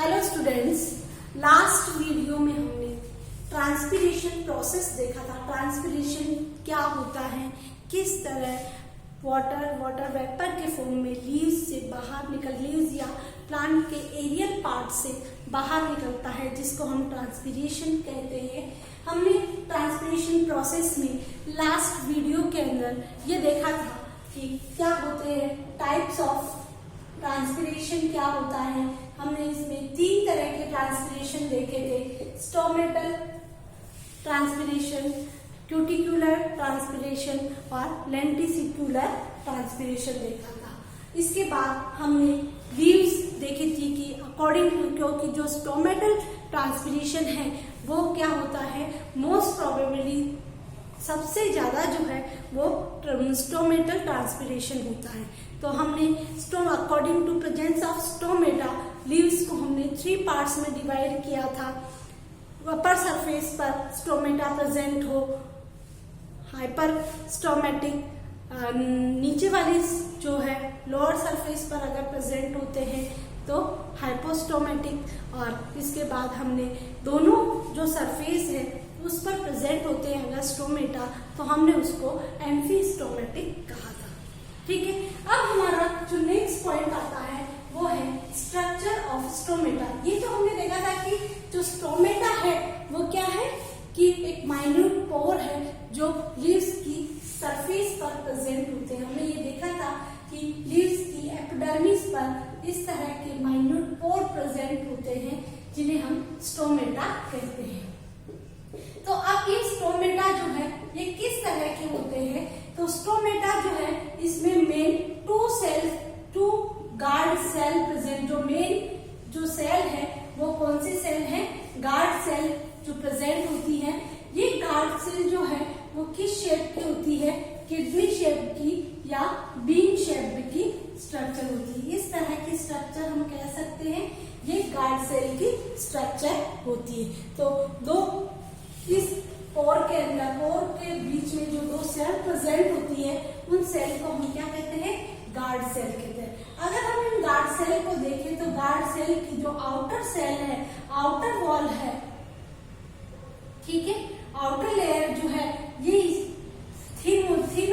Hello students, last video में हमने transpiration process देखा था। ट्रांसपिरेशन क्या होता है, किस तरह वाटर वेपर के फॉर्म में लीव्स से बाहर लीव्स या प्लांट के एरियल पार्ट से बाहर निकलता है, जिसको हम ट्रांसपिरेशन कहते हैं। हमने ट्रांसपिरेशन प्रोसेस में लास्ट वीडियो के अंदर ये देखा था कि क्या होते हैं टाइप्स ऑफ ट्रांसपिरेशन, क्या होता है। हमने इसमें 3 तरह के ट्रांसपिरेशन देखे थे, स्टोमेटल ट्रांसपिरेशन, क्यूटिकुलर ट्रांसपिरेशन और लेंटिसिकुलर ट्रांसपिरेशन देखा था। इसके बाद हमने लीव्स देखी थी कि अकॉर्डिंग टू, क्योंकि जो स्टोमेटल ट्रांसपिरेशन है वो क्या होता है, मोस्ट प्रोबेबली सबसे ज्यादा जो है वो स्टोमेटल ट्रांसपिरेशन होता है। तो हमने according to presence of stomata leaves को हमने 3 पार्ट्स में डिवाइड किया था। अपर सरफेस पर स्टोमेटा प्रेजेंट हो, हाइपर स्टोमेटिक नीचे वाली जो है लोअर सरफेस पर अगर प्रेजेंट होते हैं तो हाइपोस्टोमेटिक, और इसके बाद हमने दोनों जो सरफेस है उस पर प्रेजेंट होते हैं अगर स्टोमेटा, तो हमने उसको एम्फीस्टोमेटिक कहा था। ठीक है, अब हमारा जो नेक्स्ट पॉइंट आता है वो है स्ट्रक्चर ऑफ स्टोमेटा। ये तो हमने देखा था कि जो स्टोमेटा है वो क्या है कि एक माइन्यूट पोर है जो लीव्स की सरफेस पर प्रेजेंट होते हैं। हमने ये देखा था कि लीव्स की एपिडर्मिस पर इस तरह के माइन्यूट पोर प्रेजेंट होते हैं जिन्हें हम स्टोमेटा कहते हैं। तो अब ये स्टोमेटा जो है ये किस तरह के होते हैं, तो स्टोमेटा जो है इसमें मेन 2 गार्ड सेल प्रेजेंट, जो मेन जो सेल है वो कौन सी सेल है, गार्ड सेल जो प्रेजेंट होती है। ये गार्ड सेल जो है वो किस शेप की होती है, किडनी शेप की या बीन शेप की स्ट्रक्चर होती है। इस तरह की स्ट्रक्चर हम कह सकते हैं ये गार्ड सेल की स्ट्रक्चर होती है। तो दो इस पोर के अंदर, पोर के बीच में जो 2 सेल प्रेजेंट होती है उन सेल को हम क्या कहते हैं, गार्ड सेल कहते हैं। अगर हम इन गार्ड सेल को देखें तो गार्ड सेल की जो आउटर सेल है, आउटर वॉल है, ठीक है, आउटर लेयर जो है ये थिन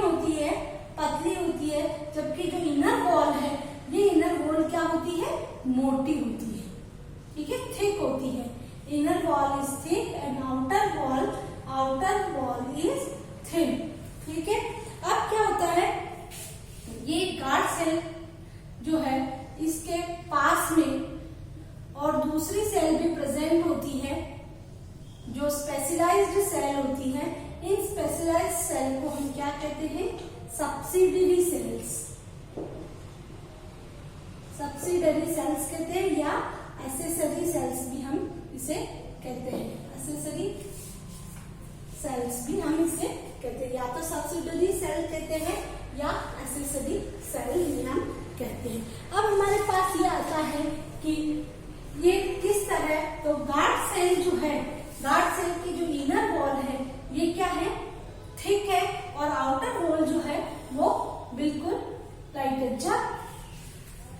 होती है, पतली होती है, जबकि जो इनर वॉल है ये इनर वॉल क्या होती है, मोटी होती है, ठीक है, थिक होती है। Inner wall is thick and outer wall is thin. ठीक है, अब क्या होता है, ये गार्ड सेल जो है इसके पास में और दूसरी सेल भी प्रेजेंट होती है जो स्पेशलाइज्ड सेल होती है। इन स्पेशलाइज्ड सेल को हम क्या कहते हैं, सब्सिडरी सेल्स कहते हैं, या एसेसरी सेल्स भी हम इसे कहते हैं। एसेसरी सेल्स भी हम इसे कहते हैं, या तो सब्सिडरी सेल कहते हैं या एसेसरी सेल भी हम कहते हैं। अब हमारे पास ये आता है कि ये किस तरह, तो गार्ड सेल जो है, गार्ड सेल की जो इनर वॉल है ये क्या है, थिक है, और आउटर वॉल जो है वो बिल्कुल लाइट है। जब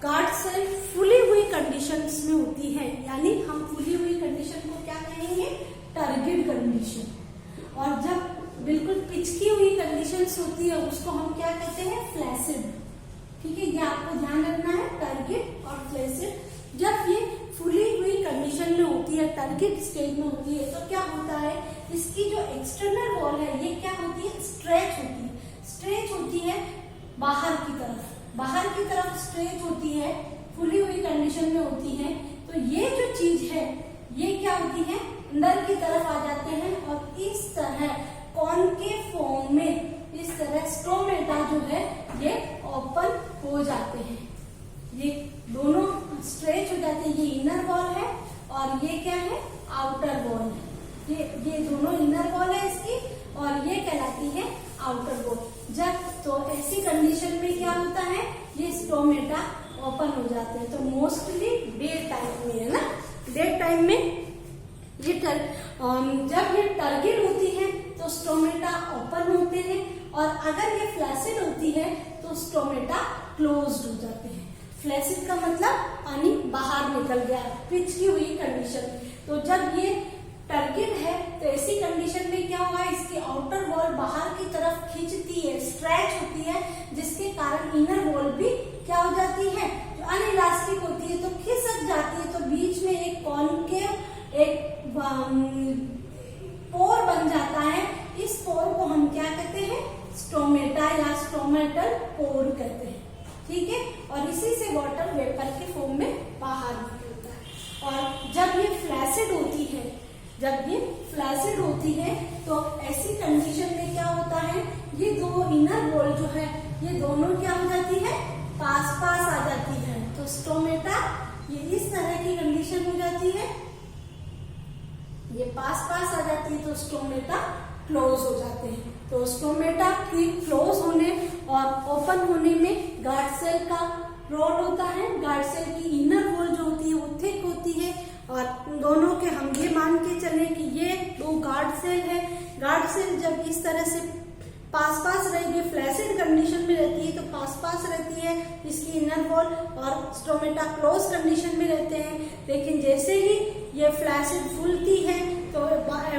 गार्ड सेल फुली हुई कंडीशंस में होती है, यानी हम फुली हुई कंडीशन को क्या कहेंगे, टर्गिड कंडीशन, और जब बिल्कुल पिचकी हुई कंडीशंस होती है उसको हम क्या कहते हैं, फ्लैसिड। ठीक है, ये आपको ध्यान रखना है, टर्गिड और फ्लैसिड। जब ये फुली हुई कंडीशन में होती है, टर्गिड स्टेज में होती है, तो क्या होता है, इसकी जो एक्सटर्नल वॉल है ये क्या होती है, स्ट्रेच होती है बाहर की तरफ स्ट्रेच होती है, फुली हुई कंडीशन में होती है। तो ये जो चीज है ये क्या होती है, अंदर की तरफ आ जाते हैं और इस तरह कॉनकेव फॉर्म में इस तरह स्टोमेटा जो है ये ओपन हो जाते हैं। ये दोनों स्ट्रेच हो जाते हैं, ये इनर वॉल है और ये क्या है, आउटर वॉल है। ये दोनों इनर वॉल है इसकी, और ये कहलाती है आउटर वॉल। जब तो ऐसी कंडीशन में क्या होता है, ये स्टोमेटा ओपन हो जाते हैं। तो मोस्टली डे टाइम में, है ना, डे टाइम में ये जब ये टर्गिड होती है तो स्टोमेटा ओपन होते हैं, और अगर ये फ्लैसिड होती है तो स्टोमेटा क्लोज्ड हो जाते हैं। फ्लैसिड का मतलब पानी बाहर निकल गया, पिच की हुई कंडीशन। तो जब ये टर्गिड है तो ऐसी कंडीशन में क्या होगा, इसकी आउटर वॉल बाहर की तरफ खींचती है, स्ट्रेच होती है, जिसके कारण इनर वॉल भी क्या हो जाती है, जो अनइलास्टिक होती है, तो खिसक जाती है। तो बीच में एक कॉनकेव एक पोर बन जाता है। इस पोर को हम क्या कहते हैं, स्टोमेटा या स्टोमेटल पोर कहते हैं। ठीक है, और इसी से वाटर वेपर के फॉर्म में बाहर निकलता है। और जब ये फ्लैसिड होती है, तो ऐसी कंडीशन में क्या होता है, ये दो इनर वॉल जो है ये दोनों क्या हो जाती है, पास पास आ जाती है। तो स्टोमेटा ये इस तरह की कंडीशन हो जाती है, ये पास पास आ जाती है, तो स्टोमेटा क्लोज हो जाते हैं। तो स्टोमेटा की क्लोज होने और ओपन होने में गार्ड सेल का रोल होता है। गार्ड सेल की इनर वॉल जो होती है वो थिक होती है, और दोनों के हम ये मान के चले कि ये दो गार्ड सेल है। गार्ड सेल जब इस तरह से पास पास रहेगी, फ्लैसिड कंडीशन में रहती है तो पास पास रहती है इसकी इनर वॉल, और स्टोमेटा क्लोज कंडीशन में रहते हैं। लेकिन जैसे ही ये फ्लैसिड फूलती है तो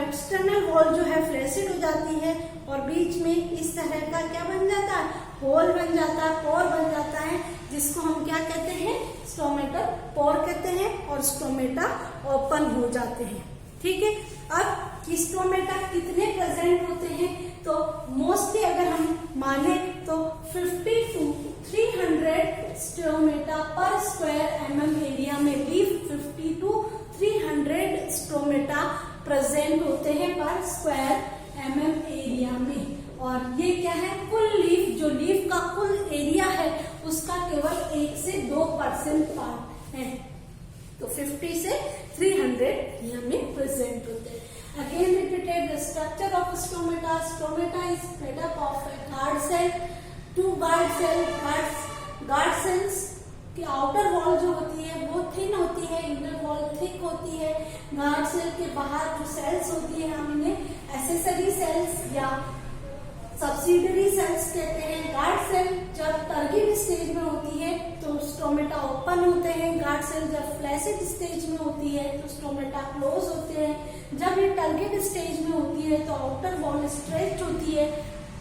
एक्सटर्नल वॉल जो है फ्लैसिड हो जाती है, और बीच में इस तरह का क्या बन जाता है, होल बन जाता है, पोर बन जाता है, जिसको हम क्या कहते हैं, स्टोमेटल पोर कहते हैं, और स्टोमेटा ओपन हो जाते हैं। ठीक है, अब स्टोमेटा कितने प्रेजेंट होते हैं, तो मोस्टली अगर हम माने तो 50 to 300 स्टोमेटा पर स्क्वायर mm एरिया में लीफ 50 to 300 स्टोमेटा प्रेजेंट होते हैं पर स्क्वायर mm एरिया में। और ये क्या है, कुल लीफ, जो लीफ का कुल एरिया है उसका केवल 1 से 2% पार्ट है। तो 50 से 300 एरिया में प्रेजेंट होते हैं। Again repeated the structure of stomata. Stomata is made up of a guard cell, two guard cells की आउटर वॉल जो होती है वो थिन होती है, इनर वॉल थिक होती है। गार्ड सेल के बाहर जो सेल्स होती है हम इन्हें एसेसरी सेल्स या सब्सिडरी सेल्स कहते हैं। गार्ड सेल जब टर्गिड स्टेज में होती है तो स्टोमेटा ओपन होते हैं। गार्ड सेल जब फ्लैसिड स्टेज में होती है तो स्टोमेटा क्लोज होते हैं। जब ये टर्गिड स्टेज में होती है तो आउटर वॉल स्ट्रेच होती है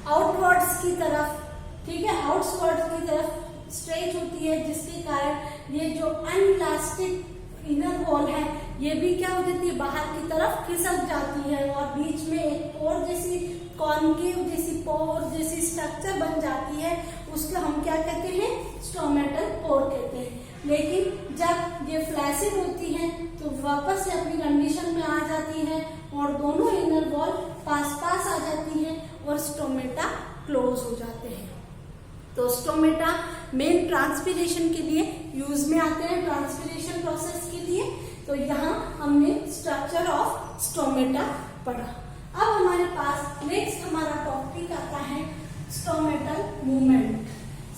आउटवर्ड्स की तरफ, ठीक है, आउटवर्ड्स की तरफ स्ट्रेच होती है, जिसके कारण ये जो अनइलास्टिक इनर वॉल है ये भी क्या हो जाती है, बाहर की तरफ खिसक जाती है, और बीच में एक पोर जैसी, कॉनकेव जैसी, पोर जैसी स्ट्रक्चर बन जाती है। उसको हम क्या कहते हैं, स्टोमेटल पोर कहते हैं। लेकिन जब ये फ्लैसिड होती है तो वापस से अपनी कंडीशन में आ जाती है और दोनों इनर वॉल पास पास आ जाती है और स्टोमेटा क्लोज हो जाते हैं। तो स्टोमेटा मेन ट्रांसपीरेशन के लिए यूज में आते हैं, ट्रांसपीरेशन प्रोसेस के लिए। तो यहाँ हमने स्ट्रक्चर ऑफ स्टोमेटा पढ़ा। अब हमारे पास नेक्स्ट हमारा टॉपिक आता है स्टोमेटल मूवमेंट।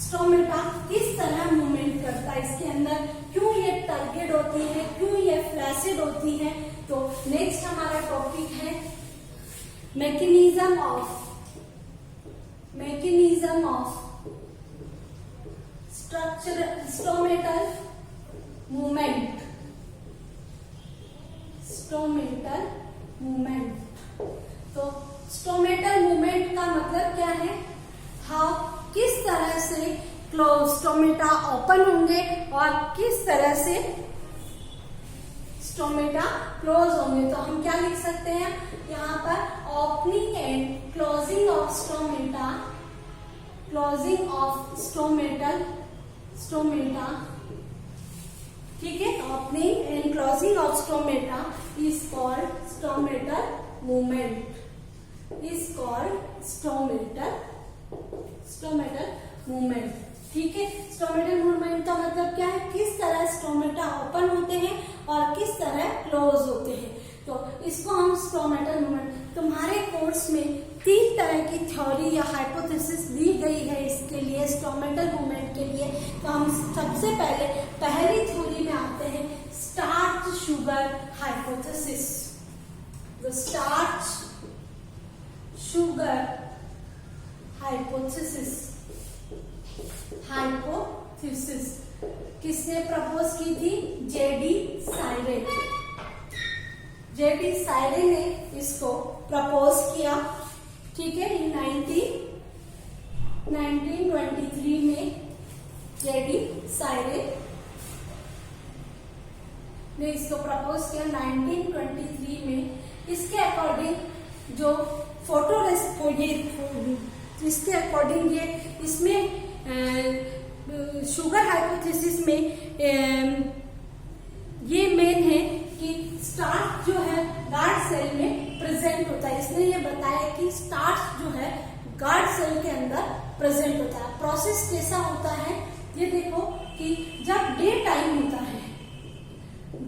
स्टोमेटा किस तरह मूवमेंट करता है, इसके अंदर क्यों ये टर्गिड होती है, क्यों ये फ्लैसिड होती है। तो नेक्स्ट हमारा टॉपिक है मैकेनिज्म ऑफ स्टोमेटल मूवमेंट। तो स्टोमेटल मूवमेंट का मतलब क्या है, किस तरह से स्टोमेटा ओपन होंगे और किस तरह से स्टोमेटा क्लोज होंगे। तो हम क्या लिख सकते हैं यहाँ पर, opening and closing of stomata, ठीक है, opening and closing of stomata is called stomatal movement, ठीक है। स्टोमेटल मूवमेंट का मतलब क्या है, किस तरह स्टोमेटा ओपन होते हैं और किस तरह क्लोज होते हैं। तो इसको हम स्टोमेटल मूवमेंट, तुम्हारे कोर्स में 3 तरह की थ्योरी या हाइपोथेसिस दी गई है इसके लिए, स्टोमेटल मूवमेंट के लिए। तो हम सबसे पहली थ्योरी में आते हैं starch sugar hypothesis. The starch sugar hypothesis किसने प्रपोज की थी? जेडी सायरे। जेडी सायरे ने इसको प्रपोज किया, ठीक है। इन 1923 में जेडी सायरे ने इसको प्रपोज किया 1923 में। इसके अकॉर्डिंग जो इसके अकॉर्डिंग ये इसमें शुगर हाइपोथेसिस में ये मेन है कि स्टार्च जो है गार्ड सेल में प्रेजेंट होता है। इसने ये बताया कि स्टार्च जो है गार्ड सेल के अंदर प्रेजेंट होता है। प्रोसेस कैसा होता है ये देखो कि जब डे टाइम होता है,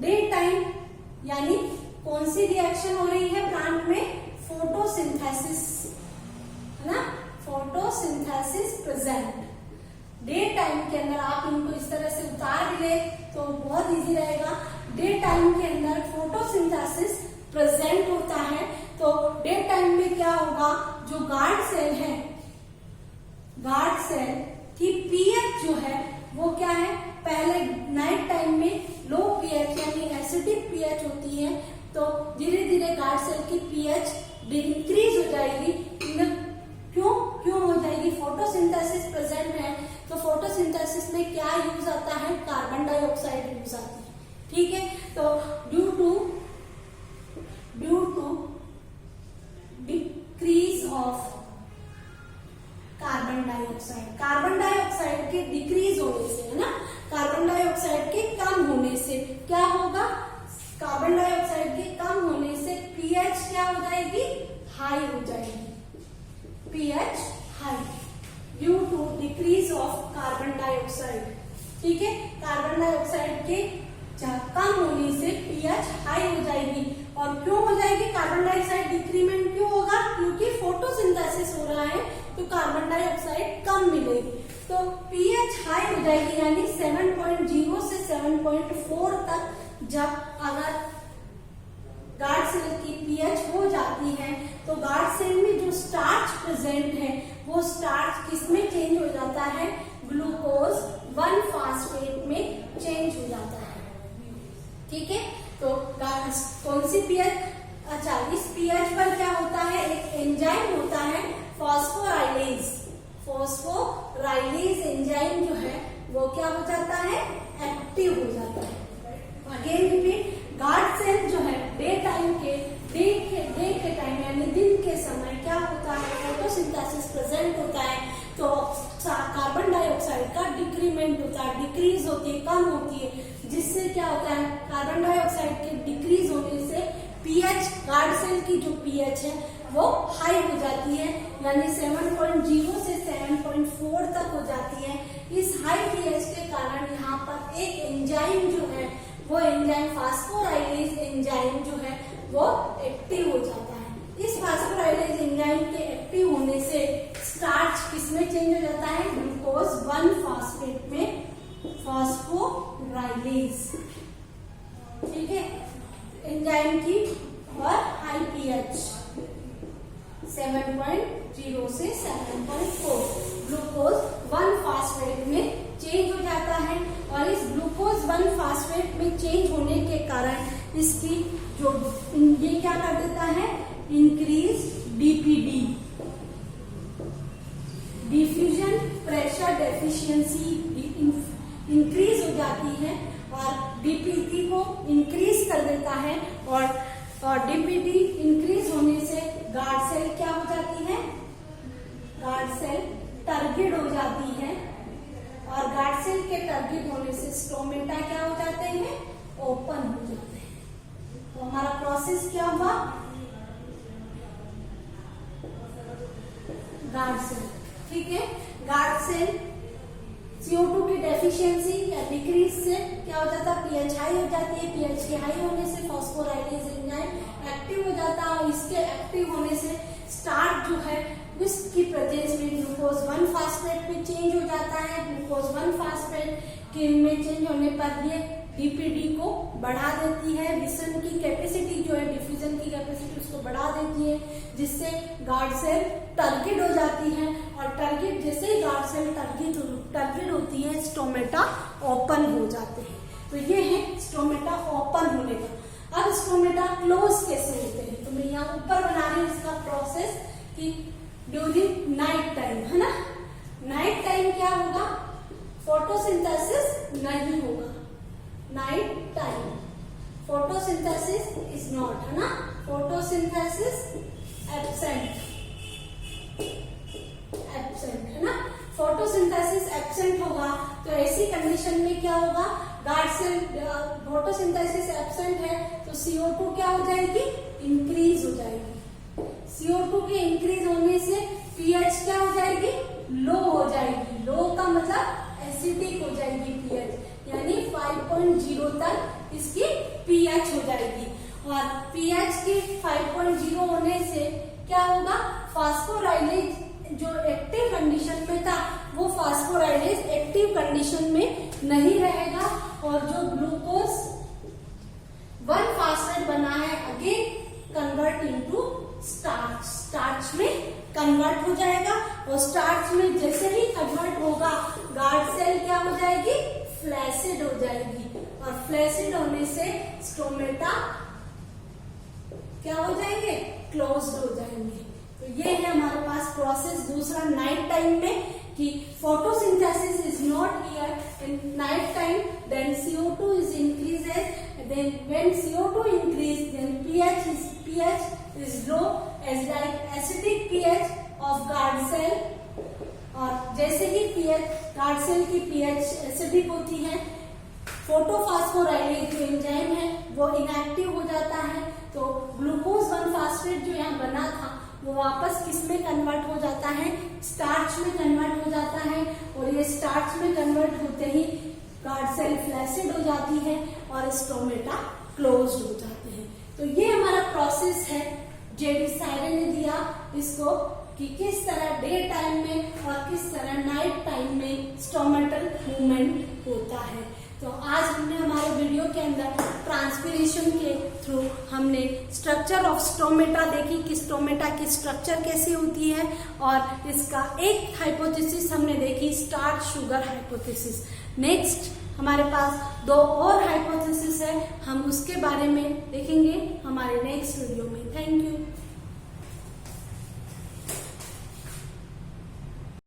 डे टाइम यानी कौन सी रिएक्शन हो रही है प्लांट में? फोटोसिंथेसिस, है ना, फोटोसिंथेसिस प्रेजेंट। डे टाइम के अंदर आप इनको इस तरह से उतार ले तो बहुत इजी रहेगा। डे टाइम के अंदर फोटोसिंथेसिस प्रेजेंट होता है, तो डे टाइम में क्या होगा? जो गार्ड सेल है, गार्ड सेल की पीएच जो है वो क्या है? पहले नाइट टाइम में लो पीएच यानी एसिडिक पीएच होती है, तो धीरे धीरे गार्ड सेल की पीएच डिक्रीज हो जाएगी। क्यों हो जाएगी? फोटोसिंथेसिस प्रेजेंट है, तो फोटोसिंथेसिस में क्या यूज आता है? कार्बन डाइऑक्साइड यूज आती है, ठीक है। तो due to decrease of carbon dioxide के डिक्रीज होने से, है ना, कार्बन डाइऑक्साइड के कम होने से क्या होगा? कार्बन डाइऑक्साइड के कम होने से पीएच क्या हो जाएगी? हाई हो जाएगी। PH high due to decrease of carbon dioxide, ठीक है। कार्बन डाइऑक्साइड के कम होने से पीएच हाई हो जाएगी। और क्यों हो जाएगी कार्बन डाइऑक्साइड डिक्रीमेंट? क्यों होगा? क्योंकि फोटोसिंथेसिस हो रहा है तो कार्बन डाइऑक्साइड कम मिलेगी, तो पीएच हाई हो जाएगी। यानी 7.0 से 7.4 तक जब अगर गार्ड सेल की पीएच हो जाती है तो गार्ड सेल में जो स्टार्च प्रेजेंट है वो स्टार्च किसमें चेंज हो जाता है? ग्लूकोज 1 फास्फेट में चेंज हो जाता है, ठीक है। तो कौन सी पीएच? अच्छा, इस पीएच पर क्या होता है? एक एंजाइम होता है फॉस्फोराइलेज। फॉस्फोराइलेज एंजाइम जो है वो क्या हो जाता है? एक्टिव हो जाता है। अगेन रिपीट, गार्ड सेल जो है डे के टाइम यानी दिन के समय क्या होता है? फोटोसिंथेसिस प्रेजेंट होता है, तो कार्बन डाइऑक्साइड का डिक्रीमेंट होता है, डिक्रीज होती है, कम होती है, जिससे क्या होता है? कार्बन डाइऑक्साइड के डिक्रीज होने से पीएच, गार्ड सेल की जो पीएच है वो हाई हो जाती है, यानी 7.0 से 7.4 तक हो जाती है। इस हाई पीएच के कारण यहाँ पर एक एंजाइम जो है वो एंजाइम फास्फोराइलेज एंजाइम जो है वो एक्टिव हो जाता है। इस फास्फोराइलेज एंजाइम के एक्टिव होने से स्टार्च किसमें चेंज हो जाता है? ग्लूकोज 1 फास्फेट में फास्फोराइलेज, ठीक है। एंजाइम की और हाई पीएच 7.0 से 7.4 ग्लूकोज 1 फास्फेट में चेंज हो जाता है। और इस ग्लूकोज 1 फास्फेट में चेंज होने के कारण इसकी जो ये क्या कर देता है? Increase DPD, diffusion pressure deficiency increase हो जाती है और डीपीडी को इंक्रीज कर देता है। और डीपीडी इंक्रीज होने से गार्ड सेल क्या हो जाती है? गार्ड सेल टर्गिड हो जाती है, और गार्ड सेल के टर्गिड होने से स्टोमेटा क्या हो जाते हैं? ओपन हो जाते हैं। तो हमारा प्रोसेस क्या हुआ? गार्ड सेल, ठीक है। गार्ड सेल CO2 की डेफिशिएंसी या डिक्रीज से क्या हो जाता है? पीएच हाई हो जाती है। पीएच के हाई होने से फॉस्फोराइलेज एंजाइम एक्टिव हो जाता है, और इसके एक्टिव होने से स्टार्च जो है इसकी प्रेजेंस में ग्लूकोज 1 फास्फेट में चेंज हो जाता है। ग्लूकोज 1 फास्फेट के में चेंज होने पर ये डीपीडी को बढ़ा देती है, विसन की कैपेसिटी जो है, डिफ्यूजन की कैपेसिटी उसको बढ़ा देती है, जिससे गार्ड सेल टर्गिड हो जाती है। और टर्गिड जैसे ही गार्ड सेल टर्गिड होती है, स्टोमेटा ओपन हो जाते हैं। तो ये है स्टोमेटा ओपन होने का। अब स्टोमेटा क्लोज कैसे होते हैं, तो मैं यहाँ ऊपर बना रही हूँ इसका प्रोसेस कि ड्यूरिंग नाइट टाइम, है ना, नाइट टाइम क्या होगा, फोटोसिंथेसिस नहीं होगा, night time photosynthesis is not, है ना, फोटोसिंथेसिस एब्सेंट, है ना, फोटोसिंथेसिस एब्सेंट होगा। तो ऐसी कंडीशन में क्या होगा, गार्ड सेल, फोटोसिंथेसिस एब्सेंट है तो CO2 क्या हो जाएगी, इंक्रीज हो जाएगी। CO2 के इंक्रीज होने से pH क्या हो जाएगी, लो हो जाएगी। लो का मतलब एसिडिक हो जाएगी pH, यानी 5.0 तक इसकी pH हो जाएगी। और pH की 5.0 होने से क्या होगा, फास्फोराइलेज जो एक्टिव कंडीशन में था वो फास्फोराइलेज एक्टिव कंडीशन में नहीं रहेगा, और जो ग्लूकोज 1 फास्फेट बना है again convert into starch, starch में कन्वर्ट हो जाएगा। और स्टार्च में जैसे ही कन्वर्ट होगा गार्ड सेल क्या हो जाएगी, फ्लैसिड हो जाएगी, और फ्लैसिड होने से स्टोमेटा क्या हो जाएंगे, क्लोज्ड हो जाएंगे। तो ये है हमारे पास प्रोसेस दूसरा नाइट टाइम में कि photosynthesis is not here in night time, then CO2 is increases, then when CO2 increase then pH is low as like acidic pH of guard cell, और जैसे ही pH गार्ड सेल की pH acidic होती है, फोटोफास्फोराइलेज जो enzyme है वो inactive हो जाता है, तो ग्लूकोज 1 फास्फेट जो यहाँ बना था वो वापस किस में कन्वर्ट हो जाता है, स्टार्च में कन्वर्ट हो जाता है, और ये स्टार्च में कन्वर्ट होते ही गार्ड सेल फ्लैसिड हो जाती है और स्टोमेटा क्लोज्ड हो जाते हैं। तो ये हमारा प्रोसेस है, जेडी सायरन ने दिया इसको कि किस तरह डे टाइम में और किस तरह नाइट टाइम में स्टोमेटल मूवमेंट होता है। तो आज हमने हमारे वीडियो के अंदर ट्रांसपीरेशन के थ्रू हमने स्ट्रक्चर ऑफ स्टोमेटा देखी कि स्टोमेटा की स्ट्रक्चर कैसी होती है, और इसका एक हाइपोथेसिस हमने देखी, स्टार्च शुगर हाइपोथेसिस। नेक्स्ट हमारे पास 2 और हाइपोथेसिस है, हम उसके बारे में देखेंगे हमारे नेक्स्ट वीडियो में। Thank you.